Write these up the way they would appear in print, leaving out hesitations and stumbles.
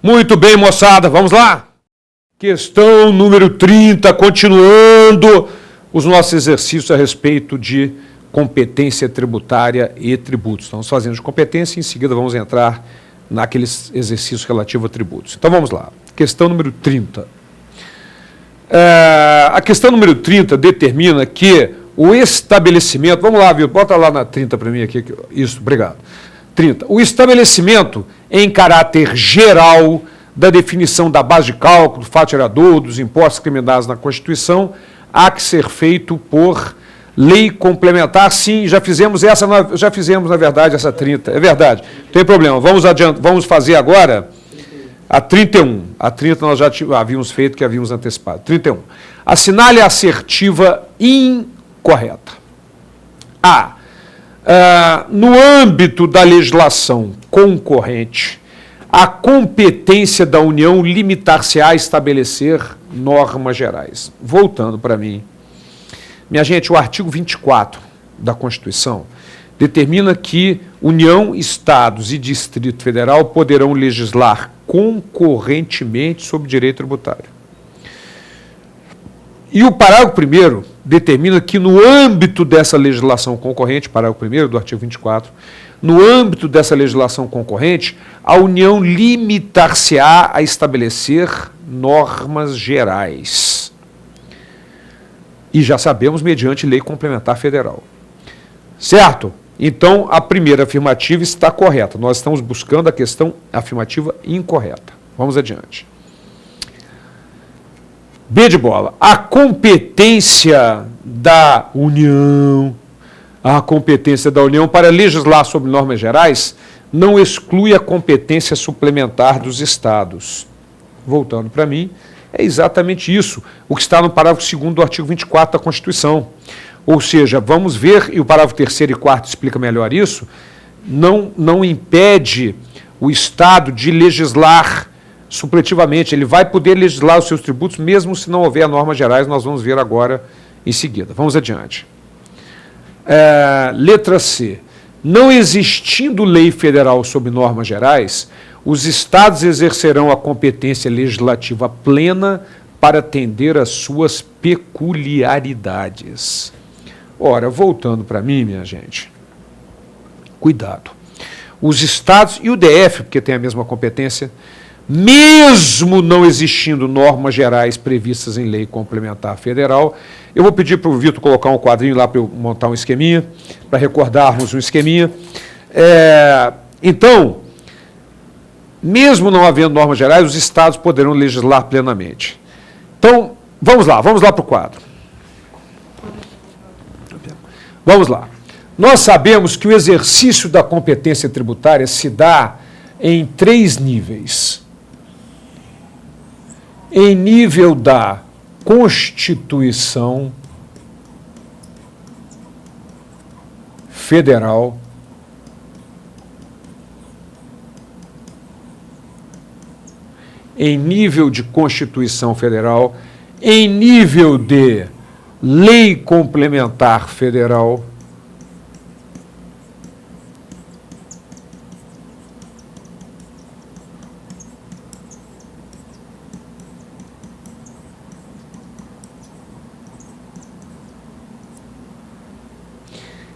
Muito bem, moçada, vamos lá? Questão número 30, continuando os nossos exercícios a respeito de competência tributária e tributos. Estamos fazendo de competência e em seguida vamos entrar naqueles exercícios relativos a tributos. Então vamos lá. Questão número 30. A questão número 30 determina que o estabelecimento... Vamos lá, Vitor, bota lá na 30 para mim aqui. Isso, obrigado. 30. O estabelecimento em caráter geral da definição da base de cálculo, do fato gerador, dos impostos criminados na Constituição, há que ser feito por lei complementar. Sim, já fizemos na verdade, essa 30. É verdade, não tem problema. Vamos fazer agora a 31. A 30 nós já havíamos feito, que havíamos antecipado. 31. Assinale a assertiva incorreta. No âmbito da legislação concorrente, a competência da União limitar-se-á a estabelecer normas gerais. Voltando para mim. Minha gente, o artigo 24 da Constituição determina que União, Estados e Distrito Federal poderão legislar concorrentemente sobre direito tributário. E o parágrafo 1º determina que no âmbito dessa legislação concorrente, parágrafo 1º do artigo 24, no âmbito dessa legislação concorrente, a União limitar-se-á a estabelecer normas gerais. E já sabemos, mediante lei complementar federal. Certo? Então, a primeira afirmativa está correta. Nós estamos buscando a questão afirmativa incorreta. Vamos adiante. B de bola. A competência da União para legislar sobre normas gerais não exclui a competência suplementar dos Estados. Voltando para mim, é exatamente isso, o que está no parágrafo 2º do artigo 24 da Constituição. Ou seja, vamos ver, e o parágrafo 3º e 4º explica melhor isso, não impede o Estado de legislar supletivamente. Ele vai poder legislar os seus tributos, mesmo se não houver normas gerais, nós vamos ver agora em seguida. Vamos adiante. Letra C. Não existindo lei federal sobre normas gerais, os Estados exercerão a competência legislativa plena para atender às suas peculiaridades. Ora, voltando para mim, minha gente, cuidado. Os Estados e o DF, porque tem a mesma competência, mesmo não existindo normas gerais previstas em lei complementar federal, eu vou pedir para o Vitor colocar um quadrinho lá para eu montar um esqueminha, para recordarmos um esqueminha. Então, mesmo não havendo normas gerais, os Estados poderão legislar plenamente. Então, vamos lá para o quadro. Vamos lá. Nós sabemos que o exercício da competência tributária se dá em 3 níveis. Em nível da Constituição Federal, em nível de Constituição Federal, em nível de Lei Complementar Federal,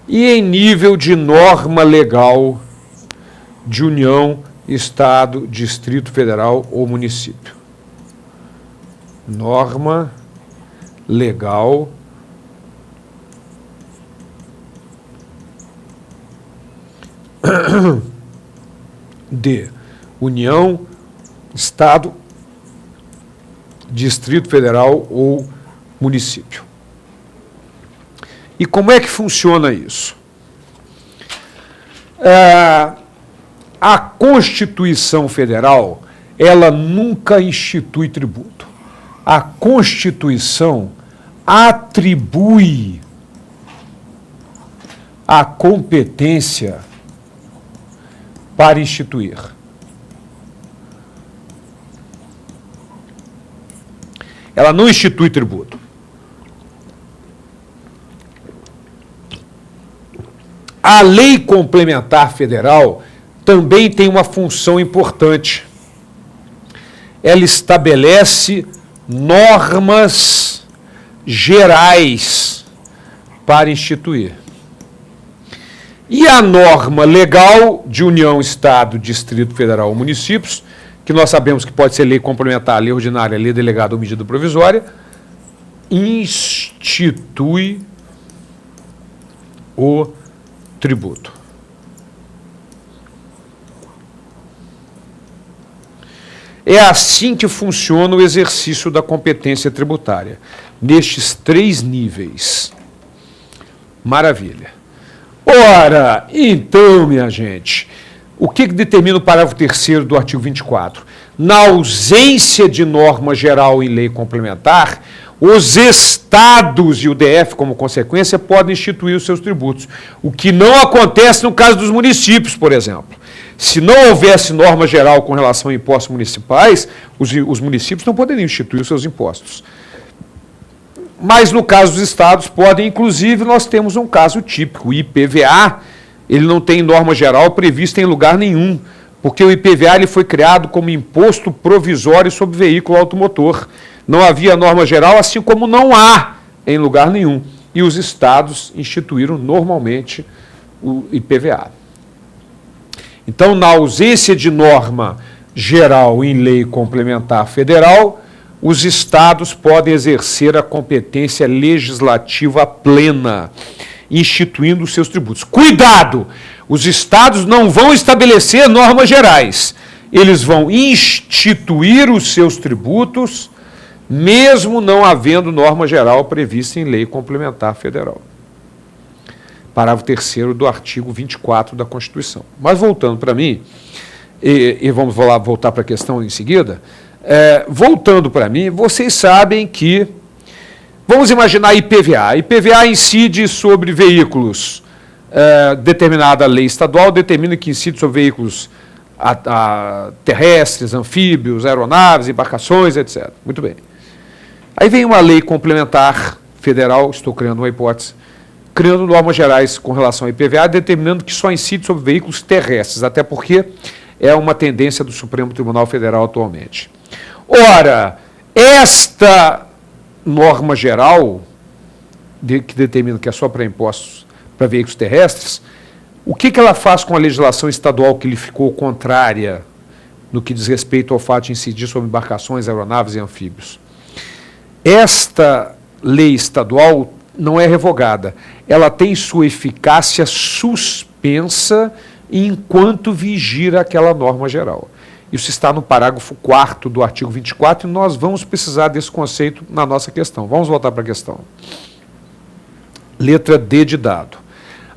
e em nível de norma legal de União, Estado, Distrito Federal ou município. Norma legal de União, Estado, Distrito Federal ou município. E como é que funciona isso? A Constituição Federal, ela nunca institui tributo. A Constituição atribui a competência para instituir. Ela não institui tributo. A Lei Complementar Federal também tem uma função importante. ela estabelece normas gerais para instituir. E a norma legal de União, Estado, Distrito Federal ou municípios, que nós sabemos que pode ser lei complementar, lei ordinária, lei delegada ou medida provisória, institui o tributo. É assim que funciona o exercício da competência tributária, nestes 3 níveis. Maravilha. Ora, então, minha gente, o que determina o parágrafo 3º do artigo 24? Na ausência de norma geral em lei complementar, os estados e o DF, como consequência, podem instituir os seus tributos, o que não acontece no caso dos municípios, por exemplo. Se não houvesse norma geral com relação a impostos municipais, os municípios não poderiam instituir os seus impostos. Mas no caso dos estados podem, inclusive nós temos um caso típico, o IPVA, ele não tem norma geral prevista em lugar nenhum, porque o IPVA ele foi criado como imposto provisório sobre veículo automotor. Não havia norma geral, assim como não há em lugar nenhum. E os estados instituíram normalmente o IPVA. Então, na ausência de norma geral em lei complementar federal, os estados podem exercer a competência legislativa plena, instituindo os seus tributos. Cuidado! Os estados não vão estabelecer normas gerais. Eles vão instituir os seus tributos, mesmo não havendo norma geral prevista em lei complementar federal. Parágrafo 3º do artigo 24 da Constituição. Mas voltando para mim, e vamos voltar para a questão em seguida, voltando para mim, vocês sabem que, vamos imaginar IPVA. IPVA incide sobre veículos, determinada lei estadual determina que incide sobre veículos terrestres, anfíbios, aeronaves, embarcações, etc. Muito bem. Aí vem uma lei complementar federal, estou criando uma hipótese, criando normas gerais com relação ao IPVA, determinando que só incide sobre veículos terrestres, até porque é uma tendência do Supremo Tribunal Federal atualmente. Ora, esta norma geral, que determina que é só para impostos para veículos terrestres, o que ela faz com a legislação estadual que lhe ficou contrária no que diz respeito ao fato de incidir sobre embarcações, aeronaves e anfíbios? Esta lei estadual não é revogada, ela tem sua eficácia suspensa enquanto vigira aquela norma geral. Isso está no parágrafo 4º do artigo 24 e nós vamos precisar desse conceito na nossa questão. Vamos voltar para a questão. Letra D de dado.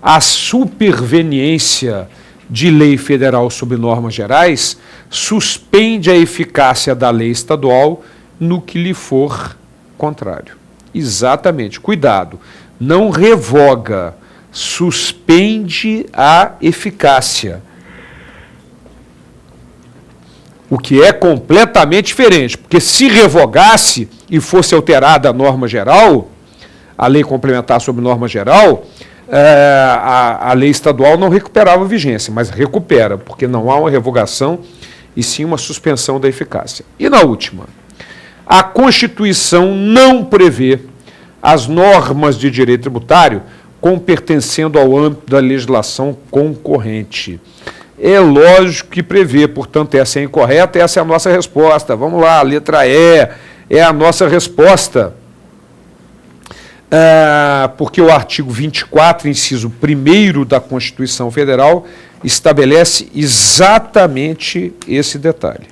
A superveniência de lei federal sobre normas gerais suspende a eficácia da lei estadual no que lhe for contrário. Exatamente. Cuidado. Não revoga, suspende a eficácia. O que é completamente diferente, porque se revogasse e fosse alterada a norma geral, a lei complementar sobre norma geral, a lei estadual não recuperava vigência, mas recupera, porque não há uma revogação e sim uma suspensão da eficácia. E na última, a Constituição não prevê as normas de direito tributário como pertencendo ao âmbito da legislação concorrente. É lógico que prevê, portanto, essa é incorreta, essa é a nossa resposta. Vamos lá, a letra E é a nossa resposta. Porque o artigo 24, inciso 1º da Constituição Federal, estabelece exatamente esse detalhe.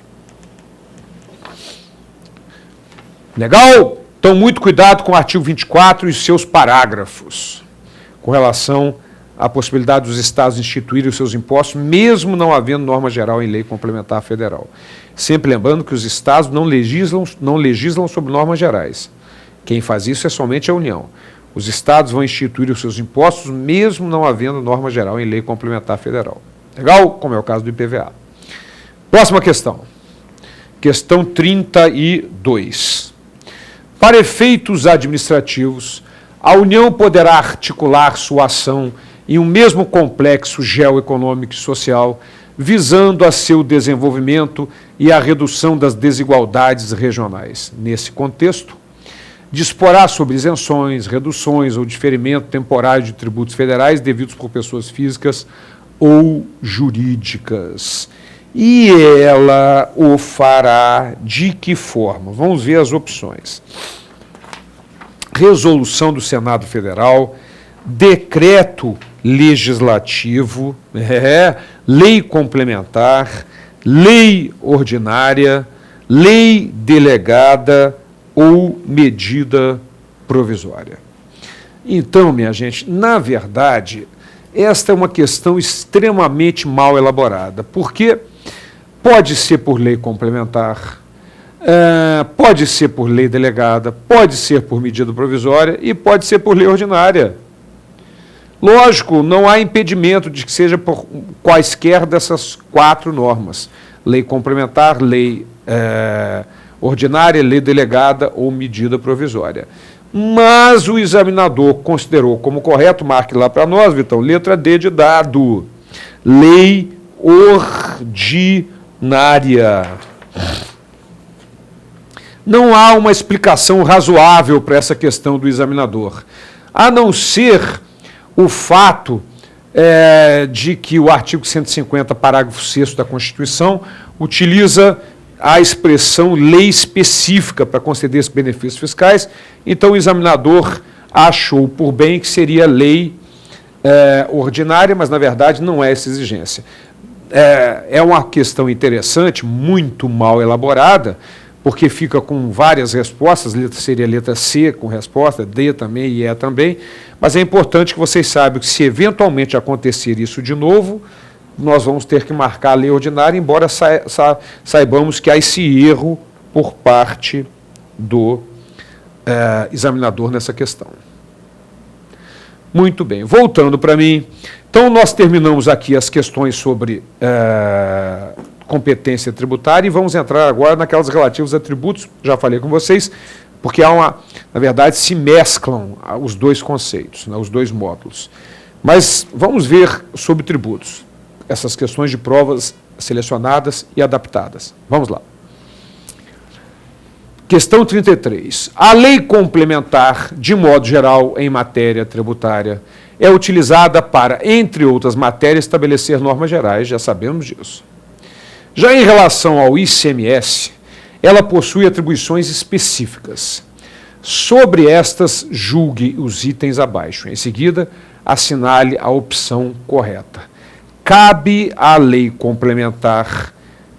Legal? Então, muito cuidado com o artigo 24 e seus parágrafos, com relação à possibilidade dos estados instituírem os seus impostos, mesmo não havendo norma geral em lei complementar federal. Sempre lembrando que os estados não legislam sobre normas gerais. Quem faz isso é somente a União. Os estados vão instituir os seus impostos, mesmo não havendo norma geral em lei complementar federal. Legal? Como é o caso do IPVA. Próxima questão. Questão 32. Para efeitos administrativos, a União poderá articular sua ação em um mesmo complexo geoeconômico e social, visando a seu desenvolvimento e a redução das desigualdades regionais. Nesse contexto, disporá sobre isenções, reduções ou diferimento temporário de tributos federais devidos por pessoas físicas ou jurídicas. E ela o fará de que forma? Vamos ver as opções. Resolução do Senado Federal, decreto legislativo, lei complementar, lei ordinária, lei delegada ou medida provisória. Então, minha gente, na verdade, esta é uma questão extremamente mal elaborada, porque pode ser por lei complementar, pode ser por lei delegada, pode ser por medida provisória e pode ser por lei ordinária. Lógico, não há impedimento de que seja por quaisquer dessas 4 normas. Lei complementar, lei ordinária, lei delegada ou medida provisória. Mas o examinador considerou como correto, marque lá para nós, Vitão, letra D de dado, lei ordinária. Não há uma explicação razoável para essa questão do examinador, a não ser o fato de que o artigo 150, parágrafo 6º da Constituição, utiliza a expressão lei específica para conceder esses benefícios fiscais, então o examinador achou por bem que seria lei ordinária, mas na verdade não é essa exigência. É uma questão interessante, muito mal elaborada, porque fica com várias respostas, seria a letra C com resposta, D também e E também, mas é importante que vocês saibam que se eventualmente acontecer isso de novo, nós vamos ter que marcar a lei ordinária, embora saibamos que há esse erro por parte do examinador nessa questão. Muito bem, voltando para mim, então nós terminamos aqui as questões sobre competência tributária e vamos entrar agora naquelas relativas a tributos, já falei com vocês, porque na verdade, se mesclam os dois conceitos, os dois módulos. Mas vamos ver sobre tributos, essas questões de provas selecionadas e adaptadas. Vamos lá. Questão 33. A lei complementar, de modo geral, em matéria tributária, é utilizada para, entre outras matérias, estabelecer normas gerais, já sabemos disso. Já em relação ao ICMS, ela possui atribuições específicas. Sobre estas, julgue os itens abaixo. Em seguida, assinale a opção correta. Cabe à lei complementar,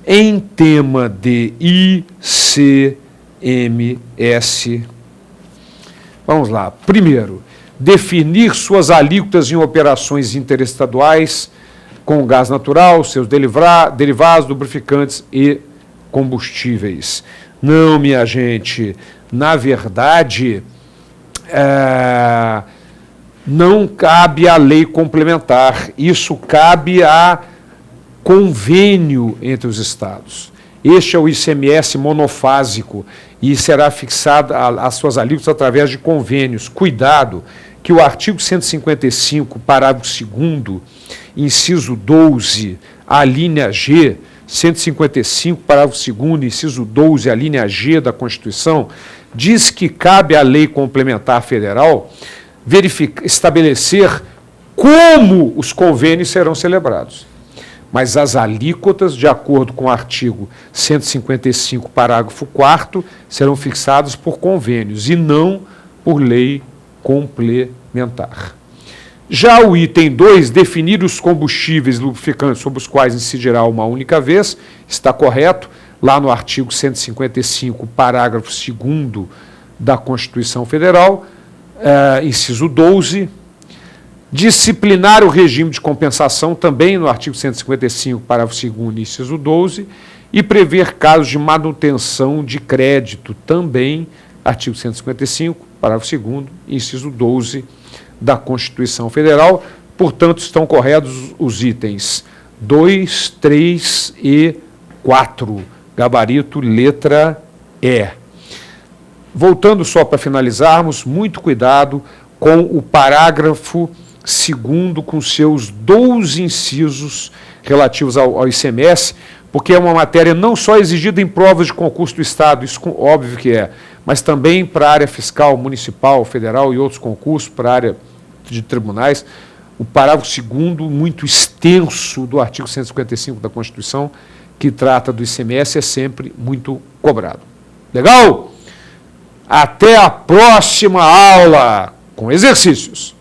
em tema de ICMS, vamos lá. Primeiro, definir suas alíquotas em operações interestaduais com gás natural, seus derivados, lubrificantes e combustíveis. Não, minha gente, na verdade, não cabe à lei complementar, isso cabe a convênio entre os estados. Este é o ICMS monofásico e será fixada as suas alíquotas através de convênios. Cuidado, que o artigo 155, parágrafo 2º, inciso 12, a linha G, 155, parágrafo 2º, inciso 12, a linha G da Constituição, diz que cabe à lei complementar federal estabelecer como os convênios serão celebrados. Mas as alíquotas, de acordo com o artigo 155, parágrafo 4º, serão fixadas por convênios e não por lei complementar. Já o item 2, definir os combustíveis lubrificantes sobre os quais incidirá uma única vez, está correto, lá no artigo 155, parágrafo 2º da Constituição Federal, inciso 12, disciplinar o regime de compensação, também no artigo 155, parágrafo 2º, inciso 12, e prever casos de manutenção de crédito, também, artigo 155, parágrafo 2º, inciso 12 da Constituição Federal. Portanto, estão corretos os itens 2, 3 e 4, gabarito letra E. Voltando só para finalizarmos, muito cuidado com o parágrafo 2º, com seus 12 incisos relativos ao ICMS, porque é uma matéria não só exigida em provas de concurso do Estado, isso óbvio que é, mas também para a área fiscal, municipal, federal e outros concursos, para a área de tribunais. O parágrafo 2º, muito extenso, do artigo 155 da Constituição, que trata do ICMS, é sempre muito cobrado. Legal? Até a próxima aula com exercícios.